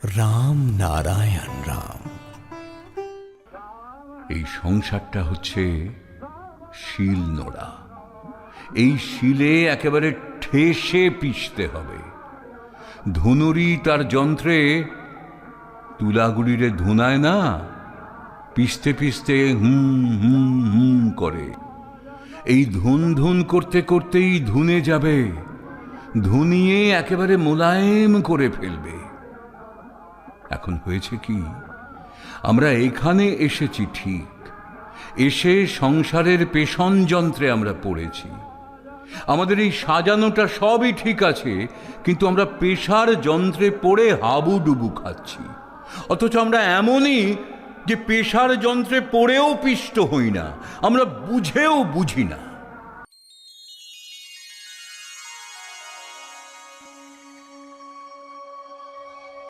রাম নারায়ণ রাম। এই সংসারটা হচ্ছে শিল নোড়া। এই শিলে একেবারে ঠেসে পিষতে হবে। ধুনুরি তার যন্ত্রে তুলাগুড়িরে ধুনায় না, পিষতে পিষতে হুম হুম হুম করে। এই ধুন ধুন করতে করতেই ধুনে যাবে, ধুনিয়ে একেবারে মোলায়েম করে ফেলবে। এখন হয়েছে কি, আমরা এখানে এসেছি ঠিক, এসে সংসারের পেষণ যন্ত্রে আমরা পড়েছি। আমাদের এই সাজানোটা সবই ঠিক আছে, কিন্তু আমরা পেশার যন্ত্রে পড়ে হাবুডুবু খাচ্ছি। অথচ আমরা এমনই যে পেশার যন্ত্রে পড়েও পিষ্ট হই না, আমরা বুঝেও বুঝি না।